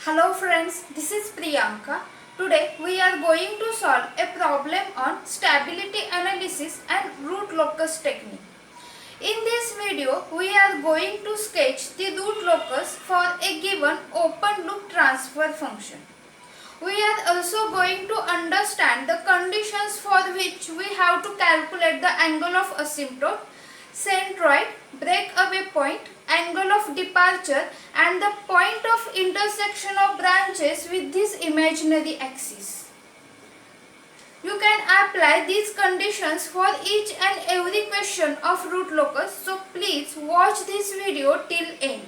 Hello friends, this is Priyanka. Today we are going to solve a problem on stability analysis and root locus technique. In this video, we are going to sketch the root locus for a given open loop transfer function. We are also going to understand the conditions for which we have to calculate the angle of asymptote, centroid, breakaway point, angle of departure and the point of intersection of branches with this imaginary axis. You can apply these conditions for each and every question of root locus, so please watch this video till end.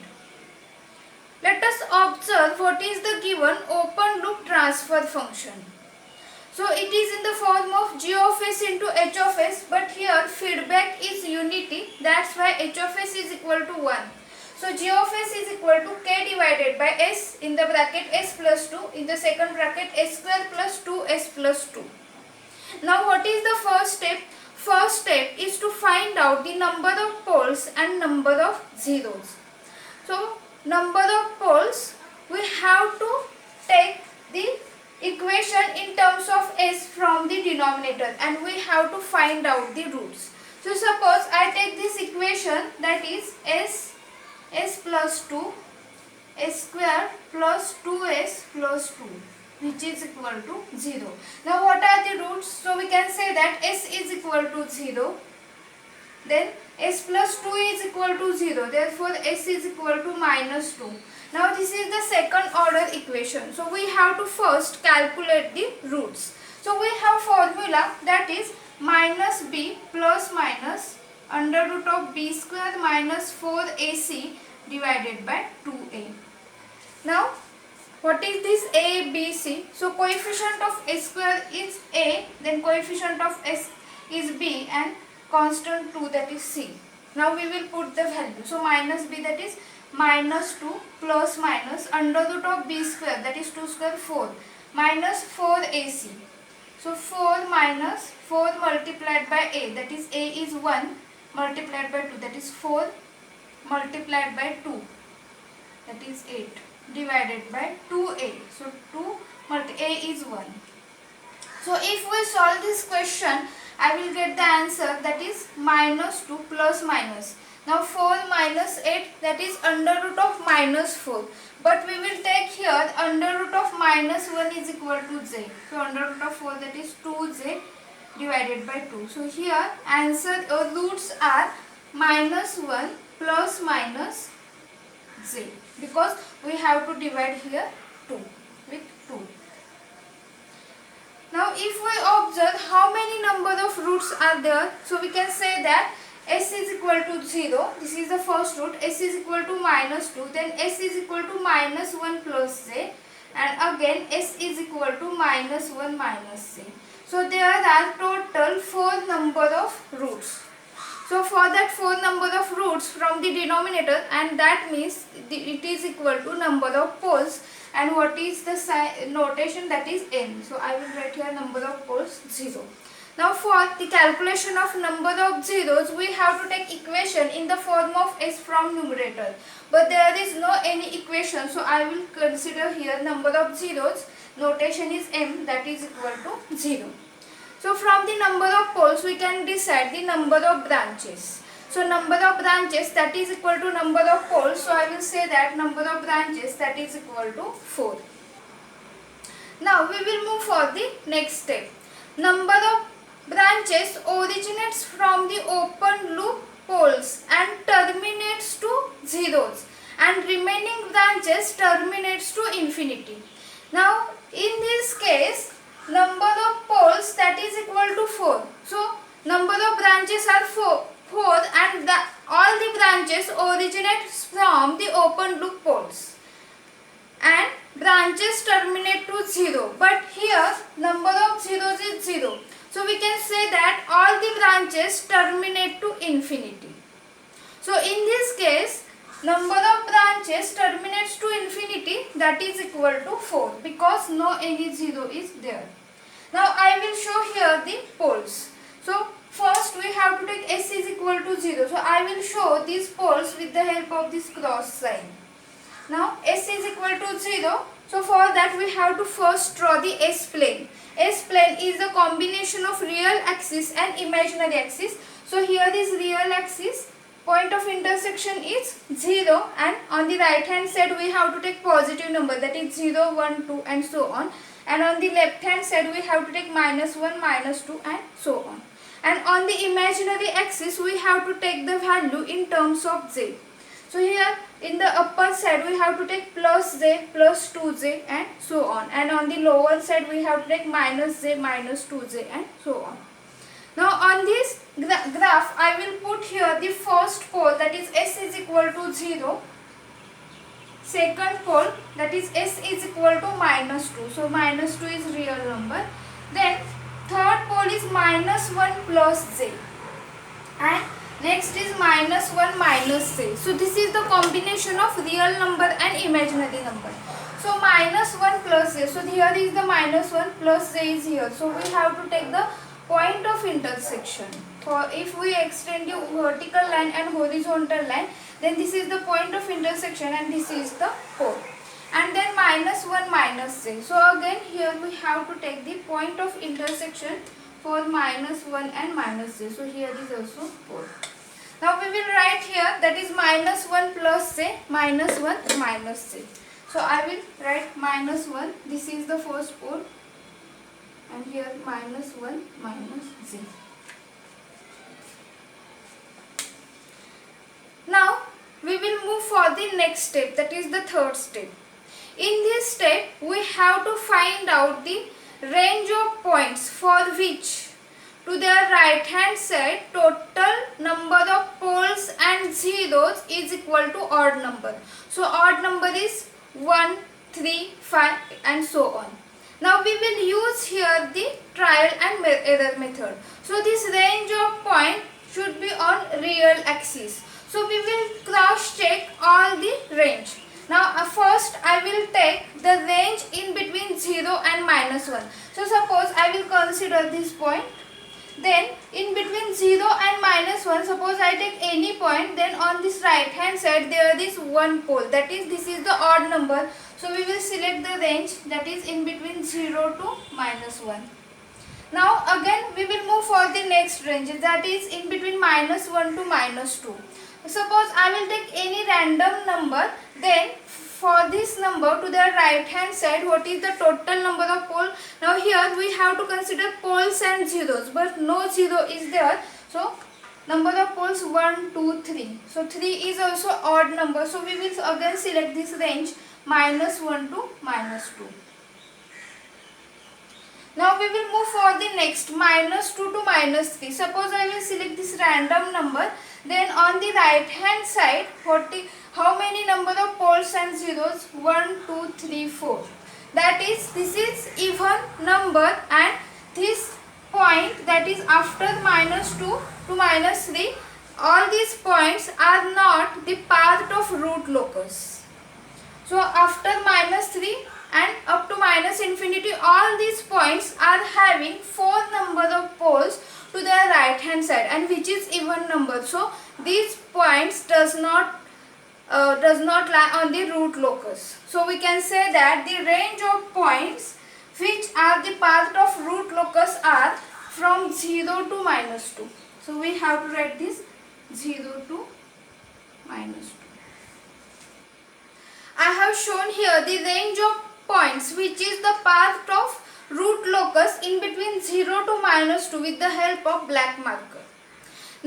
Let us observe what is the given open loop transfer function. So it is in the form of g of s into h of s, but here feedback is unity, that's why h of s is equal to 1. So g of s is equal to k divided by s in the bracket s plus 2, in the second bracket s square plus 2s plus 2. Now what is the first step? First step is to find out the number of poles and number of zeros. So number of poles, we have to take the equation in terms of s from the denominator and we have to find out the roots. So suppose I take this equation, that is s plus 2 s square plus 2s plus 2, which is equal to 0. Now what are the roots? So we can say that s is equal to 0, then s plus 2 is equal to 0, therefore s is equal to minus 2. Now this is the second order equation. So we have to first calculate the roots. So we have formula, that is minus b plus minus under root of b square minus 4ac divided by 2a. Now what is this a, b, c? So coefficient of s square is a, then coefficient of s is b and constant 2, that is c. Now we will put the value. So minus b, that is minus 2 plus minus under root of b square, that is 2 square 4 minus 4ac. So 4 minus 4 multiplied by a, that is a is 1 multiplied by 2, that is 4 multiplied by 2, that is 8 divided by 2a. So 2 multiplied a is 1. So if we solve this question, I will get the answer, that is minus 2 plus minus. Now 4 minus 8, that is under root of minus 4. But we will take here under root of minus 1 is equal to j. So under root of 4, that is 2j divided by 2. So here answer roots are minus 1 plus minus j, because we have to divide here 2 with 2. Now if we observe how many number of roots are there, so we can say that s is equal to 0, this is the first root, s is equal to minus 2, then s is equal to minus 1 plus j, and again s is equal to minus 1 minus j. So there are total 4 number of roots. So for that 4 number of roots from the denominator, and that means it is equal to number of poles, and what is the notation, that is n. So I will write here number of poles 0. Now for the calculation of number of zeros, we have to take equation in the form of s from numerator. But there is no any equation, so I will consider here number of zeros, notation is m, that is equal to 0. So from the number of poles, we can decide the number of branches. So number of branches, that is equal to number of poles, so I will say that number of branches, that is equal to 4. Now we will move for the next step. Number of branches originates from the open loop poles and terminates to zeros, and remaining branches terminates to infinity. Now in this case, number of poles, that is equal to 4. So number of branches are 4 and all the branches originate from the open loop poles and branches terminate to 0, but here number of zeros is 0. So we can say that all the branches terminate to infinity. So in this case, number of branches terminates to infinity, that is equal to 4, because no any 0 is there. Now I will show here the poles. So first we have to take s is equal to 0. So I will show these poles with the help of this cross sign. Now s is equal to 0. So for that we have to first draw the S-plane. S-plane is the combination of real axis and imaginary axis. So here is real axis, point of intersection is 0, and on the right hand side we have to take positive number, that is 0, 1, 2 and so on. And on the left hand side we have to take -1, -2 and so on. And on the imaginary axis we have to take the value in terms of z. So here in the upper side we have to take +j, +2j and so on. And on the lower side we have to take -j, -2j and so on. Now on this graph I will put here the first pole, that is s is equal to 0. Second pole, that is s is equal to -2. So -2 is real number. Then third pole is -1 plus j. And next is -1 minus j. So this is the combination of real number and imaginary number. So -1 plus j. So here is the -1 plus j is here. So we have to take the point of intersection. For if we extend the vertical line and horizontal line, then this is the point of intersection and this is the pole. And then -1 minus j. So again here we have to take the point of intersection for -1 and -j. So here is also pole. Now we will write here, that is -1 plus j, -1 minus j. So I will write -1, this is the first pole, and here -1 minus j. Now we will move for the next step, that is the third step. In this step we have to find out the range of points for which to the right hand side total number of poles and zeros is equal to odd number. So odd number is 1, 3, 5 and so on. Now we will use here the trial and error method. So this range of point should be on real axis. So we will cross check all the range. Now first I will take the range in between 0 and -1. So suppose I will consider this point. Then in between 0 and -1, suppose I take any point, then on this right hand side there is one pole, that is this is the odd number. So we will select the range that is in between 0 to -1. Now again we will move for the next range, that is in between -1 to -2. Suppose I will take any random number, then for this number to the right hand side what is the total number of poles. Now here we have to consider poles and zeros, but no zero is there. So number of poles 1, 2, 3. So 3 is also odd number. So we will again select this range -1 to -2. Now we will move for the next -2 to -3. Suppose I will select this random number, then on the right hand side how many number of poles and zeros? 1, 2, 3, 4. That is, this is even number, and this point, that is after -2 to -3, all these points are not the part of root locus. So after -3 and up to -infinity, all these points are having 4 number of poles to their right hand side, and which is even number. So these points does not lie on the root locus. So we can say that the range of points which are the part of root locus are from 0 to -2. So we have to write this 0 to -2. I have shown here the range of points which is the part of root locus in between 0 to -2 with the help of black marker.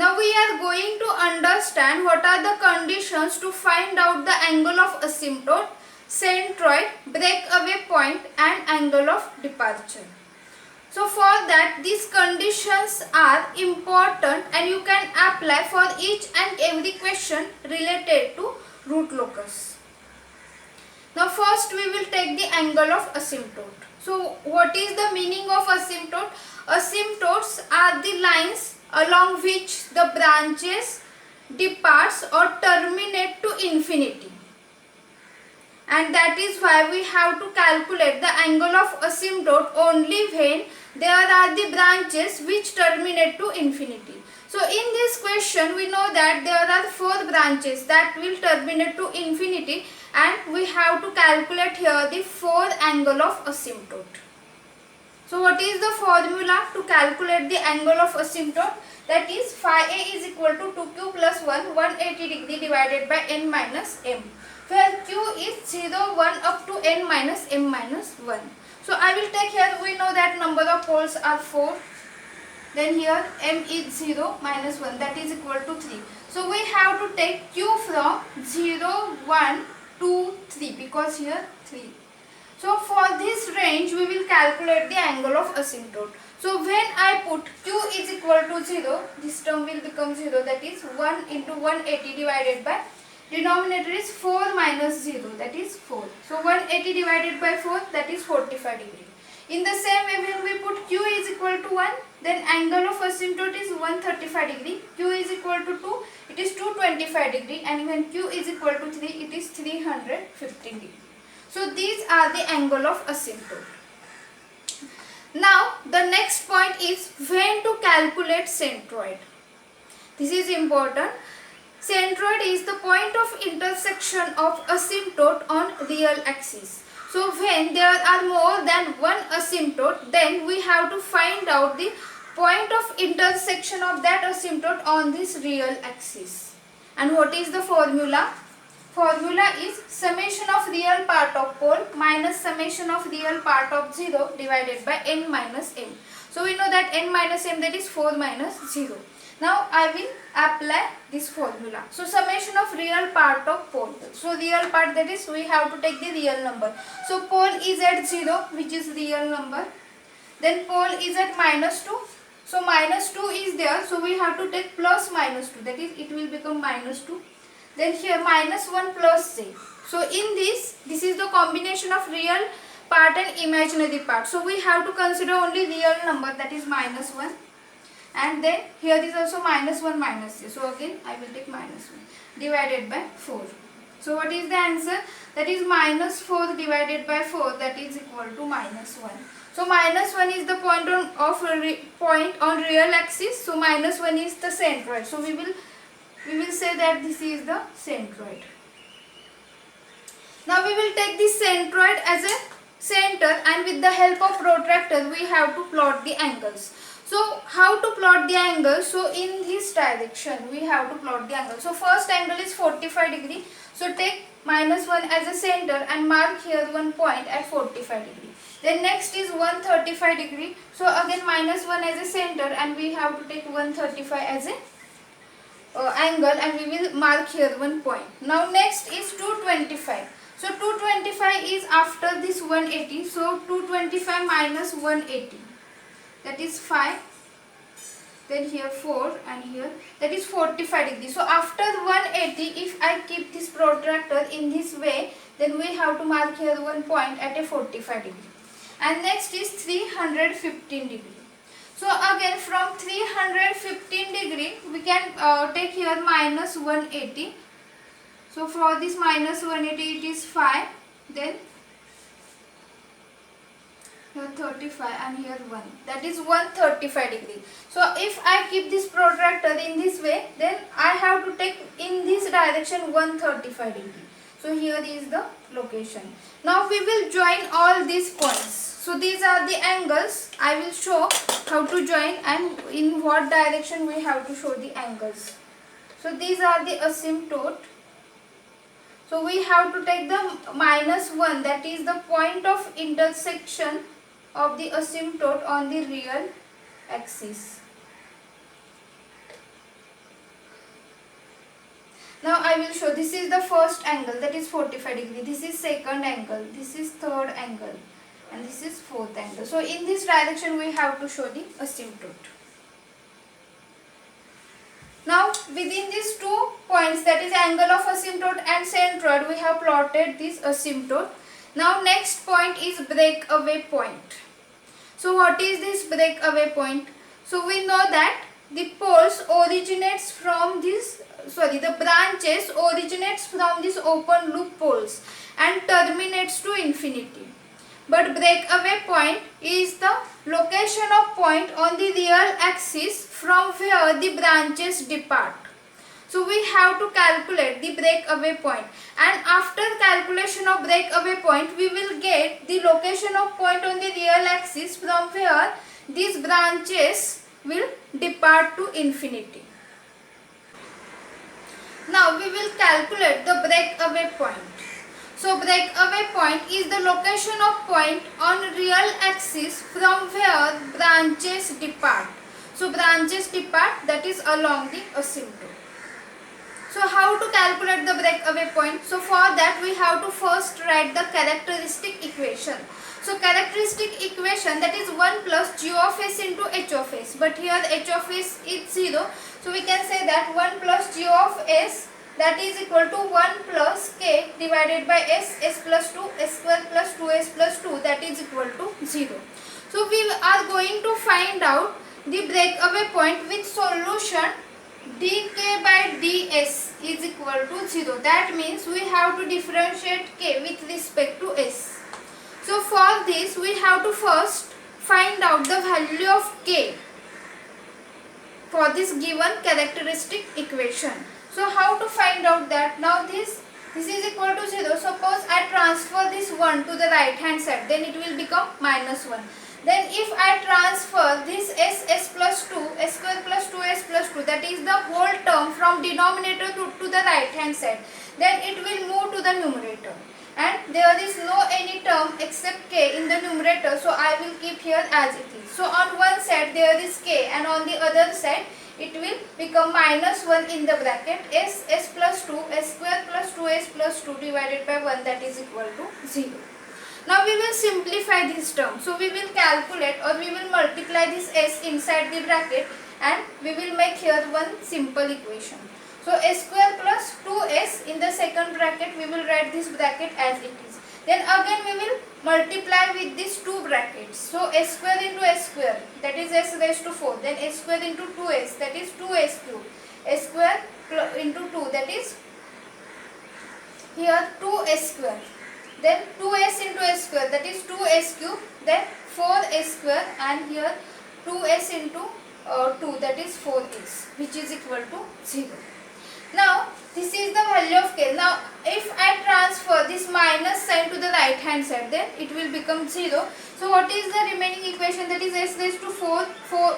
Now we are going to understand what are the conditions to find out the angle of asymptote, centroid, breakaway point and angle of departure. So for that, these conditions are important and you can apply for each and every question related to root locus. Now first we will take the angle of asymptote. So what is the meaning of asymptote? Asymptotes are the lines along which the branches departs or terminate to infinity. and that is why we have to calculate the angle of asymptote only when there are the branches which terminate to infinity. So in this question we know that there are 4 branches that will terminate to infinity, and we have to calculate here the 4 angle of asymptote. So what is the formula to calculate the angle of asymptote? That is phi a is equal to 2q plus 1, 180 degree divided by n minus m, where q is 0, 1 up to n minus m minus 1. So I will take here, we know that number of poles are 4. Then here m is 0 minus 1, that is equal to 3. So we have to take q from 0, 1, 2, 3, because here 3. So for this range we will calculate the angle of asymptote. So when I put q is equal to 0, this term will become 0, that is 1 into 180 divided by, denominator is 4 minus 0, that is 4. So 180 divided by 4, that is 45 degree. In the same way, when we put q is equal to 1, then angle of asymptote is 135 degree, q is equal to 2, it is 225 degree, and when q is equal to 3, it is 315 degree. So these are the angle of asymptote. Now the next point is when to calculate centroid. This is important. Centroid is the point of intersection of asymptote on real axis. So when there are more than one asymptote, then we have to find out the point of intersection of that asymptote on this real axis. And what is the formula? Formula is summation of real part of pole minus summation of real part of 0 divided by n minus m. So we know that n minus m, that is 4 minus 0. Now I will apply this formula. So summation of real part of pole. So real part, that is we have to take the real number. So pole is at 0, which is real number. Then pole is at minus 2. So minus 2 is there. So we have to take plus minus 2. That is it will become minus 2. Then here minus 1 plus j. So in this is the combination of real part and imaginary part. So we have to consider only real number, that is minus 1. And then here is also minus 1 minus j. So again I will take minus 1 divided by 4. So what is the answer? That is minus 4 divided by 4, that is equal to minus 1. So minus 1 is the point on real axis. So minus 1 is the centroid. So we will say that this is the centroid. Now we will take this centroid as a center, and with the help of protractor we have to plot the angles. So how to plot the angle? So in this direction we have to plot the angle. So first angle is 45 degree. So take minus 1 as a center and mark here one point at 45 degree. Then next is 135 degree. So again minus 1 as a center, and we have to take 135 as a angle, and we will mark here one point. Now next is 225. So 225 is after this 180. So 225 minus 180, that is 5. Then here 4, and here that is 45 degrees. So after 180, if I keep this protractor in this way, then we have to mark here one point at a 45 degree. And next is 315 degree. So again from 315 degree we can take here minus 180. So for this minus 180 it is 5, then here 35, and here 1, that is 135 degree. So if I keep this protractor in this way, then I have to take in this direction 135 degree. So here is the location. Now we will join all these points. So these are the angles. I will show how to join and in what direction we have to show the angles. So these are the asymptote. So we have to take the minus 1, that is the point of intersection of the asymptote on the real axis. Now I will show, this is the first angle, that is 45 degree. This is second angle, this is third angle, and this is fourth angle. So in this direction we have to show the asymptote. Now within these 2 points, that is angle of asymptote and centroid, we have plotted this asymptote. Now next point is breakaway point. So what is this breakaway point? So we know that the poles originates from this the branches originates from these open loop poles and terminates to infinity. But breakaway point is the location of point on the real axis from where the branches depart. So we have to calculate the breakaway point, and after calculation of breakaway point we will get the location of point on the real axis from where these branches will depart to infinity. Now we will calculate the breakaway point. So breakaway point is the location of point on real axis from where branches depart. So branches depart, that is along the asymptote. So how to calculate the breakaway point? So for that we have to first write the characteristic equation. So characteristic equation, that is 1 plus g of s into h of s. But here h of s is 0. So we can say that 1 plus g of s, that is equal to 1 plus k divided by s plus 2, s square plus 2s plus 2, that is equal to 0. So we are going to find out the breakaway point with solution dk by ds is equal to 0. That means we have to differentiate k with respect to s. So for this we have to first find out the value of k for this given characteristic equation. So how to find out that? Now this is equal to 0. Suppose I transfer this 1 to the right hand side, then it will become minus 1. Then if I transfer this s plus 2, s square plus 2s plus 2, that is the whole term from denominator to the right hand side, then it will move to the numerator. And there is no any term except k in the numerator, so I will keep here as it is. So on one side there is k and on the other side it will become minus 1 in the bracket s plus 2, s square plus 2s plus 2 divided by 1, that is equal to 0. Now we will simplify this term. So we will calculate or we will multiply this s inside the bracket and we will make here one simple equation. So s square plus 2s in the second bracket, we will write this bracket as it is. Then again we will multiply with these two brackets. So s square into s square, that is s raised to 4. Then s square into 2s, that is 2s cube. S square into 2, that is here 2s square. Then 2s into s square, that is 2s cube. Then 4s square, and here 2s into 2, that is 4s, which is equal to 0. Now this is the value of k. Now if I transfer this minus sign to the right hand side, then it will become 0. So what is the remaining equation? That is s raised to 4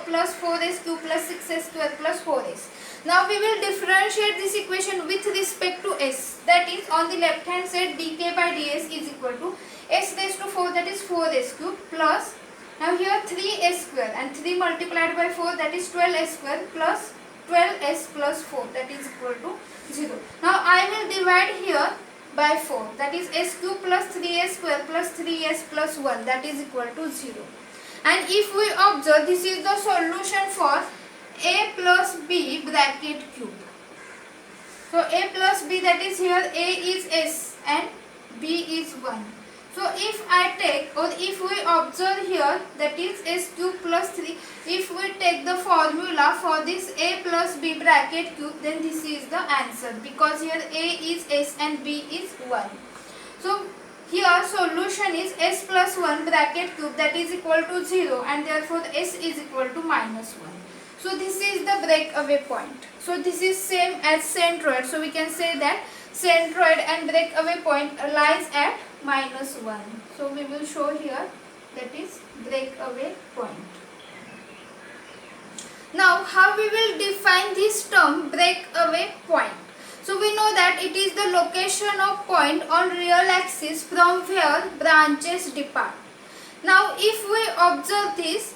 plus 4s cube plus 6s square plus 4s. Now we will differentiate this equation with respect to s. That is on the left hand side dk by ds is equal to s raised to 4, that is 4s cube, plus now here 3s square and 3 multiplied by 4, that is 12s square, plus 12s plus 4, that is equal to 0. Now I will divide here by 4, that is s cube plus 3s square plus 3s plus 1, that is equal to 0. And if we observe, this is the solution for a plus b bracket cube. So a plus b, that is here a is s and b is 1. So if I take or if we observe here, that is s cube plus 3, if we take the formula for this a plus b bracket cube, then this is the answer, because here a is s and b is 1. So here solution is s plus 1 bracket cube, that is equal to 0, and therefore s is equal to minus 1. So this is the breakaway point. So this is same as centroid. So we can say that centroid and breakaway point lies at minus 1. So we will show here, that is breakaway point. Now how we will define this term breakaway point? So we know that it is the location of point on real axis from where branches depart. Now if we observe this,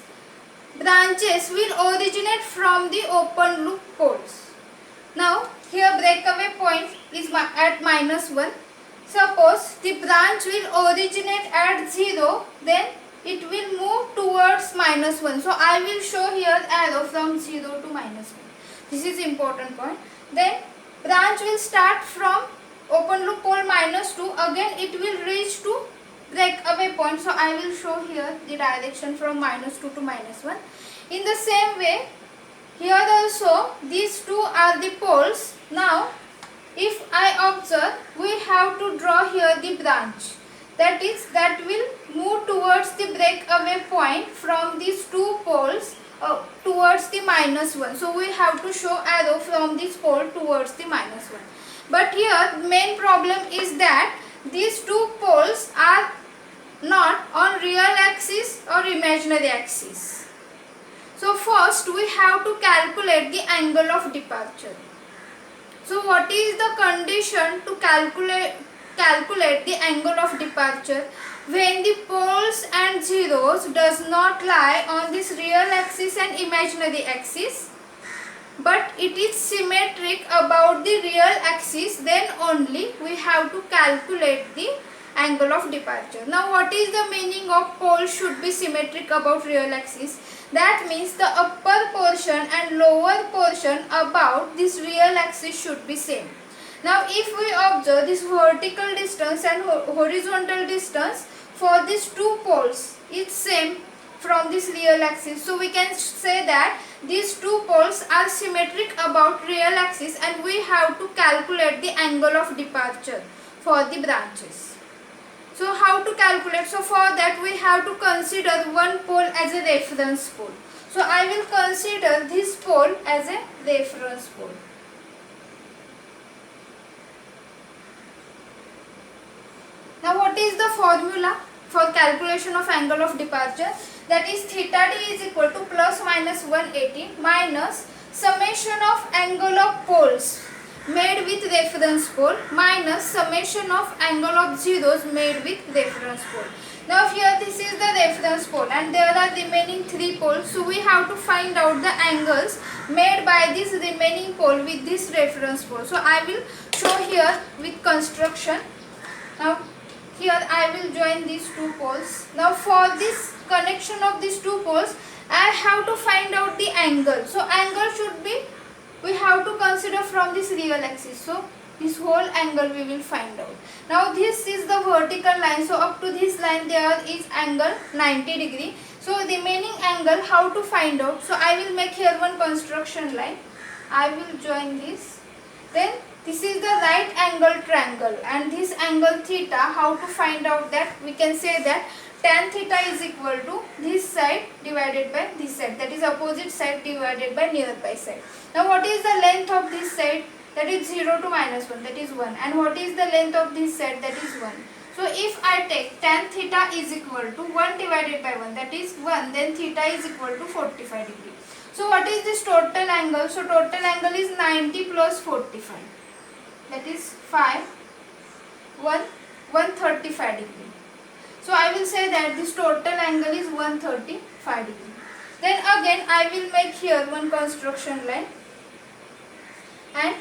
branches will originate from the open loop poles. Now here breakaway point is at minus 1. Suppose the branch will originate at 0, then it will move towards minus 1. So I will show here arrow from 0 to minus 1. This is important point. Then branch will start from open loop pole minus 2. Again it will reach to breakaway point. So I will show here the direction from minus 2 to minus 1. In the same way, here also these two are the poles. Now if I observe, we have to draw here the branch, that will move towards the breakaway point from these two poles towards the -1. So we have to show arrow from this pole towards the -1. But here main problem is that these two poles are not on real axis or imaginary axis. So first we have to calculate the angle of departure. So what is the condition to calculate the angle of departure? When the poles and zeros does not lie on this real axis and imaginary axis, but it is symmetric about the real axis, then only we have to calculate the angle of departure. Now what is the meaning of poles should be symmetric about real axis? That means the upper portion and lower portion about this real axis should be same. Now if we observe this vertical distance and horizontal distance for these two poles is same from this real axis. So we can say that these two poles are symmetric about real axis and we have to calculate the angle of departure for the branches. So how to calculate? So for that we have to consider one pole as a reference pole. So I will consider this pole as a reference pole. Now what is the formula for calculation of angle of departure? That is theta d is equal to plus minus 180 minus summation of angle of poles made with reference pole minus summation of angle of zeros made with reference pole. Now here this is the reference pole and there are remaining 3 poles. So we have to find out the angles made by this remaining pole with this reference pole. So I will show here with construction. Now here I will join these 2 poles. Now for this connection of these 2 poles, I have to find out the angle. So angle should be, we have to consider from this real axis. So this whole angle we will find out. Now this is the vertical line. So up to this line there is angle 90 degree. So remaining angle how to find out? So I will make here one construction line. I will join this. Then this is the right angle triangle and this angle theta, how to find out that? We can say that tan theta is equal to this side divided by this side, that is opposite side divided by nearby side. Now what is the length of this side? That is 0 to -1, that is 1. And what is the length of this side? That is 1. So if I take tan theta is equal to 1 divided by 1, that is 1, then theta is equal to 45 degree. So what is this total angle? So total angle is 90 plus 45. That is 135 degree. So I will say that this total angle is 135 degree. Then again I will make here one construction line and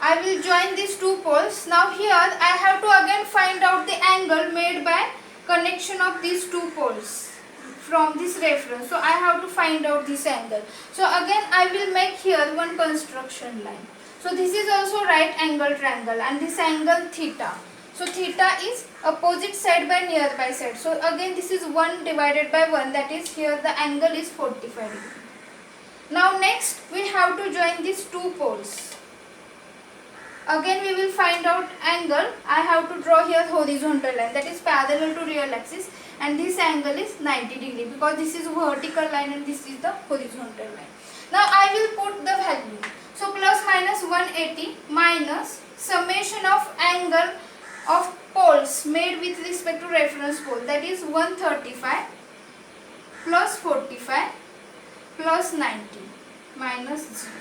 I will join these 2 poles. Now here I have to again find out the angle made by connection of these 2 poles from this reference. So I have to find out this angle. So again I will make here one construction line. So this is also right angle triangle and this angle theta. So theta is opposite side by nearby side. So again this is 1 divided by 1, that is here the angle is 45 degree. Now next we have to join these 2 poles. Again we will find out angle. I have to draw here horizontal line that is parallel to real axis and this angle is 90 degree because this is vertical line and this is the horizontal line. Now I will put the value. So plus minus 180 minus summation of angle of poles made with respect to reference pole, that is 135 plus 45 plus 90 minus 0.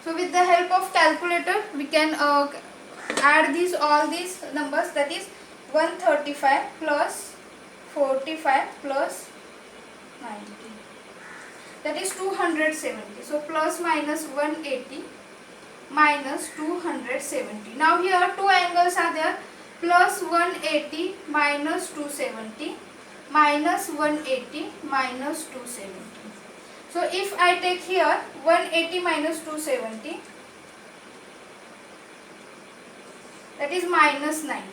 So with the help of calculator we can add all these numbers, that is 135 plus 45 plus 90, that is 270. So plus minus 180 minus 270. Now here 2 angles are there, plus 180 minus 270 minus 180 minus 270. So if I take here 180 minus 270, that is minus 90.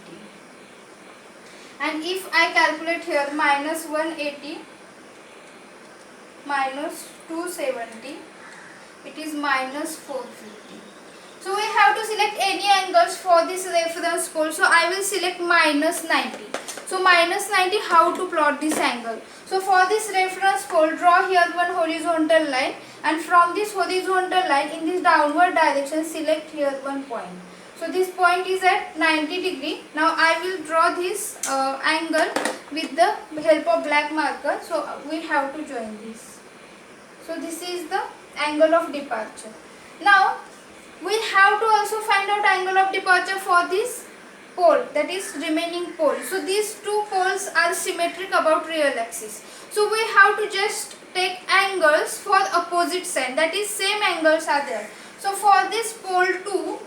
And if I calculate here minus 180 minus 270. It is minus 450. So we have to select any angles for this reference pole. So I will select minus 90. So minus 90, how to plot this angle? So for this reference pole, draw here one horizontal line, and from this horizontal line in this downward direction select here one point. So this point is at 90 degree. Now I will draw this angle with the help of black marker. So we have to join this. So this is the angle of departure. Now we have to also find out angle of departure for this pole, that is remaining pole. So these two poles are symmetric about real axis. So we have to just take angles for opposite side, that is same angles are there. So for this pole 2,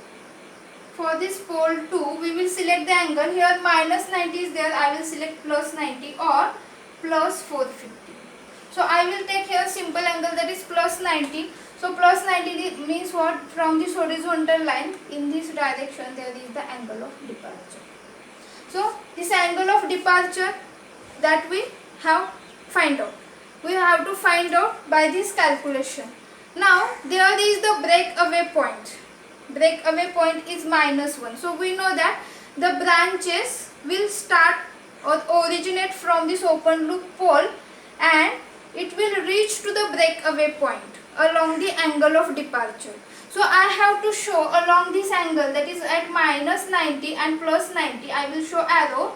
we will select the angle. Here minus 90 is there, I will select plus 90 or plus 450. So I will take here simple angle, that is plus 90. So plus 90 means what? From this horizontal line in this direction there is the angle of departure. So this angle of departure that we have find out. We have to find out by this calculation. Now there is the breakaway point. Breakaway point is minus 1. So we know that the branches will start or originate from this open loop pole and it will reach to the breakaway point along the angle of departure. So I have to show along this angle, that is at minus 90 and plus 90, I will show arrow.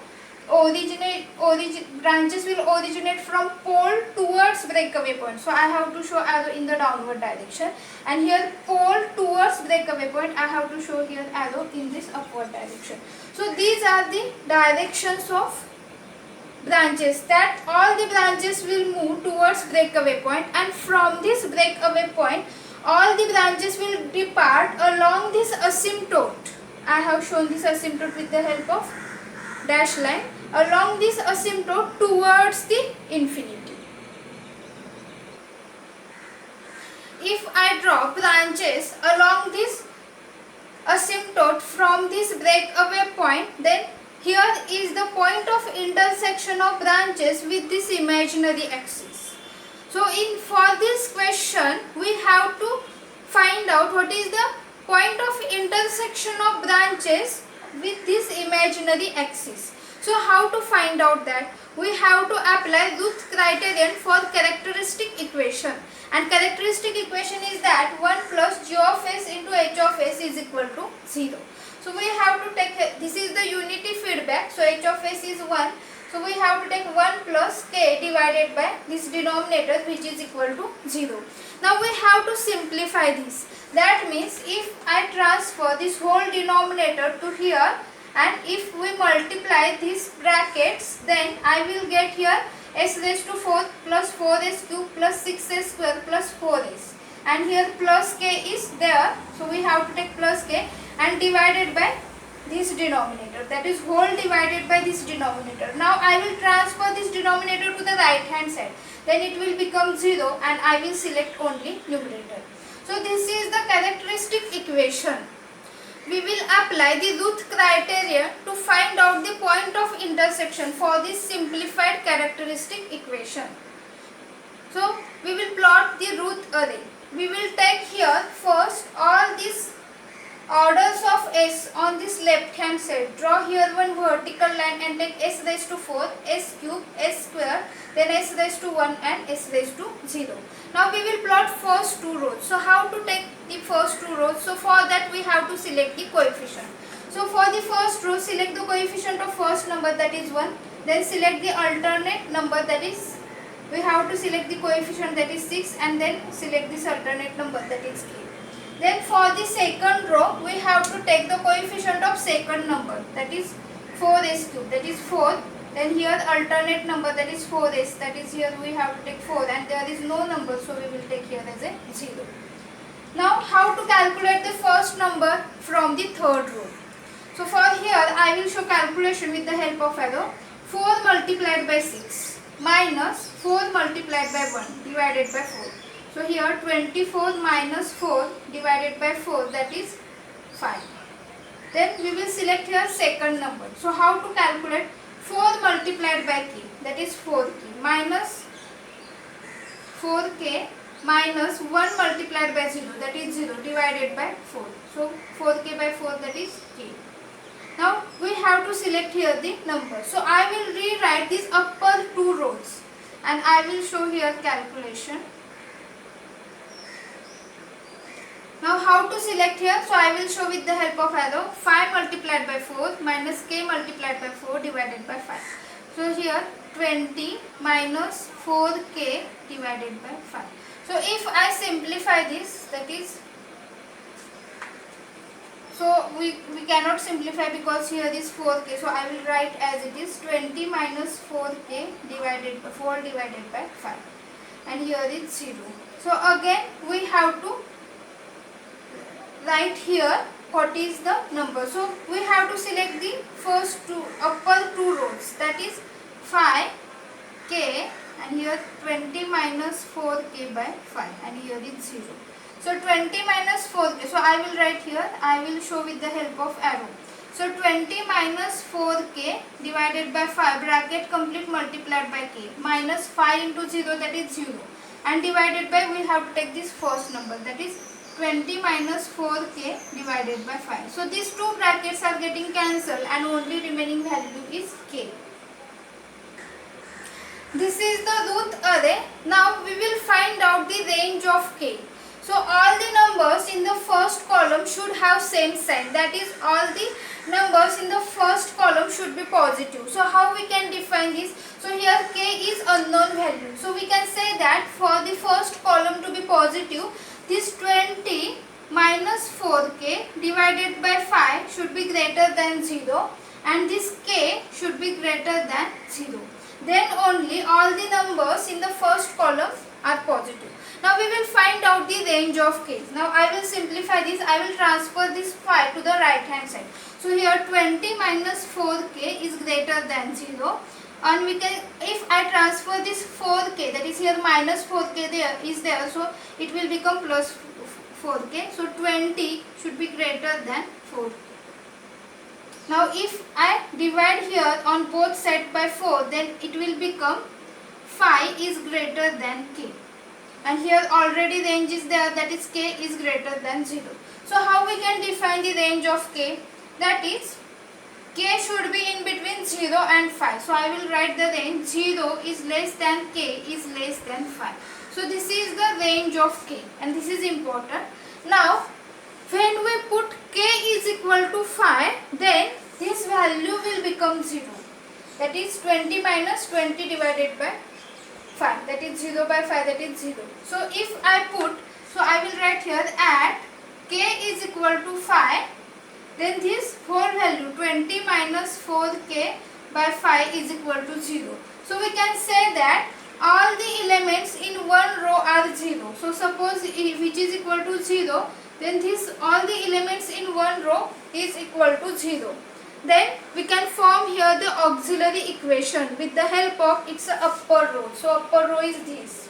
Branches will originate from pole towards breakaway point. So I have to show arrow in the downward direction, and here pole towards breakaway point, I have to show here arrow in this upward direction. So these are the directions of branches, that all the branches will move towards breakaway point, and from this breakaway point all the branches will depart along this asymptote. I have shown this asymptote with the help of dash line, along this asymptote towards the infinity. If I draw branches along this asymptote from this breakaway point, then here is the point of intersection of branches with this imaginary axis. So for this question we have to find out what is the point of intersection of branches with this imaginary axis. So how to find out that? We have to apply Routh criterion for characteristic equation, and characteristic equation is that 1 plus g of s into h of s is equal to 0. So we have to take, this is the unity feedback, so h of s is 1. So we have to take 1 plus k divided by this denominator, which is equal to 0. Now we have to simplify this. That means if I transfer this whole denominator to here, and if we multiply these brackets, then I will get here s raised to 4 plus 4s cube plus 6s square plus 4s, and here plus k is there, so we have to take plus k and divided by this denominator, that is whole divided by this denominator. Now I will transfer this denominator to the right hand side, then it will become 0 and I will select only numerator. So this is the characteristic equation. We will apply the Routh criterion to find out the point of intersection for this simplified characteristic equation. So we will plot the Routh array. We will take here first all these orders of s on this left hand side. Draw here one vertical line and take s raised to 4, s cube, s square, then s raised to 1 and s raised to 0. Now we will plot first two rows. So how to take the first two rows? So for that we have to select the coefficient. So for the first row, select the coefficient of first number, that is 1. Then select the alternate number, that is, we have to select the coefficient, that is 6, and then select this alternate number, that is 8. Then for the second row, we have to take the coefficient of second number, that is 4s cube, that is 4. Then here alternate number, that is 4s, that is here we have to take 4, and there is no number, so we will take here as a 0. Now how to calculate the first number from the third row? So for here I will show calculation with the help of arrow. 4 multiplied by 6 minus 4 multiplied by 1 divided by 4. So here 24 minus 4 divided by 4, that is 5. Then we will select here second number. So how to calculate? 4 multiplied by k, that is 4k, minus 4k minus 1 multiplied by 0, that is 0, divided by 4. So 4k by 4, that is k. Now we have to select here the number. So I will rewrite these upper two rows and I will show here calculation. Now how to select here? So I will show with the help of arrow. 5 multiplied by 4 minus k multiplied by 4 divided by 5. So here 20 minus 4k divided by 5. So if I simplify this, that is, so we cannot simplify because here is 4k. So I will write as it is 20 minus 4k divided by 4 divided by 5. And here is 0. So again we have to write here what is the number. So we have to select the first two upper two rows, that is 5k and here 20 minus 4k by 5 and here is 0. So 20 minus 4k, so I will write here, I will show with the help of arrow. So 20 minus 4k divided by 5 bracket complete multiplied by k minus 5 into 0, that is 0, and divided by, we have to take this first number, that is 20 minus 4k divided by 5. So these two brackets are getting cancelled and only remaining value is k. This is the root array. Now we will find out the range of k. So all the numbers in the first column should have same sign, that is all the numbers in the first column should be positive. So how we can define this? So here k is unknown value. So we can say that for the first column to be positive, this 20 minus 4k divided by 5 should be greater than 0 and this k should be greater than 0. Then only all the numbers in the first column are positive. Now we will find out the range of k. Now I will simplify this. I will transfer this 5 to the right hand side. So here 20 minus 4k is greater than 0. And we can, if I transfer this 4k, that is here minus 4k there is there, so it will become plus 4k. So 20 should be greater than 4k. Now if I divide here on both sides by 4, then it will become 5 is greater than k. And here already range is there, that is k is greater than 0. So how we can define the range of k? That is, k should be in between 0 and 5. So I will write the range 0 is less than k is less than 5. So this is the range of k and this is important. Now when we put k is equal to 5, then this value will become 0. That is 20 minus 20 divided by 5, that is 0 by 5, that is 0. So if I put, so I will write here at k is equal to 5, then this whole value 20 minus 4k by 5 is equal to 0. So we can say that all the elements in one row are 0. So suppose which is equal to 0, then this all the elements in one row is equal to 0. Then we can form here the auxiliary equation with the help of its upper row. So upper row is this.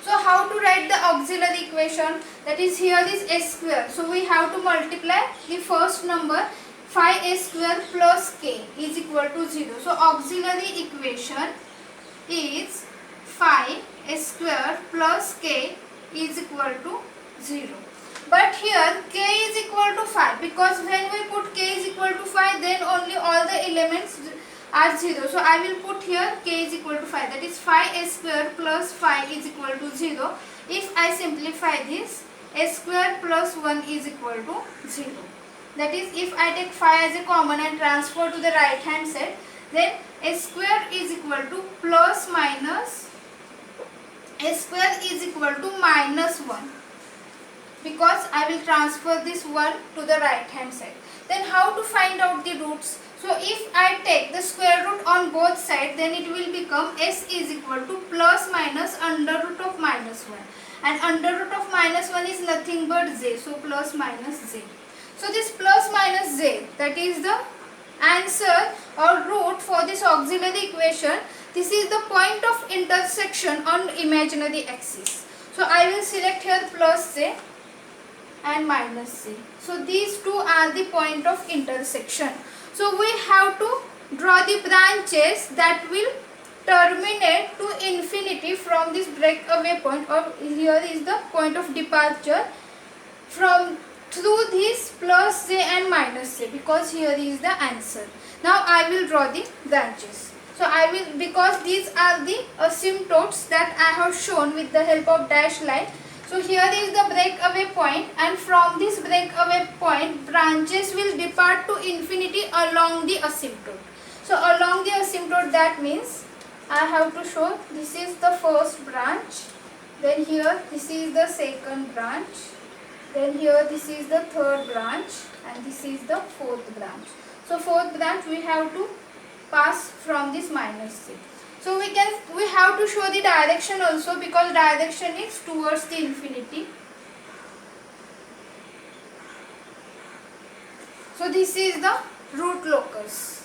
So how to write the auxiliary equation? That is, here is s square. So we have to multiply the first number 5s square plus k is equal to 0. So auxiliary equation is 5s square plus k is equal to 0. But here k is equal to 5, because when we put k is equal to 5, then only all the elements are 0. So I will put here k is equal to 5, that is 5s square plus 5 is equal to 0. If I simplify this, s square plus 1 is equal to 0. That is, if I take 5 as a common and transfer to the right hand side, then s square is equal to plus minus, s square is equal to minus 1. Because I will transfer this 1 to the right hand side. Then how to find out the roots? So if I take the square root on both sides, then it will become s is equal to plus minus under root of minus 1. And under root of minus 1 is nothing but z. So plus minus z. So this plus minus z, that is the answer or root for this auxiliary equation. This is the point of intersection on imaginary axis. So I will select here plus z and minus c. So these two are the point of intersection. So we have to draw the branches that will terminate to infinity from this breakaway point, or here is the point of departure from through this plus j and minus j, because here is the answer. Now I will draw the branches. So I will, because these are the asymptotes that I have shown with the help of dash line. So here is the breakaway point, and from this breakaway point branches will depart to infinity along the asymptote. So along the asymptote, that means I have to show this is the first branch, then here this is the second branch, then here this is the third branch, and this is the fourth branch. So fourth branch we have to pass from this minus j. So we have to show the direction also, because direction is towards the infinity. So this is the root locus.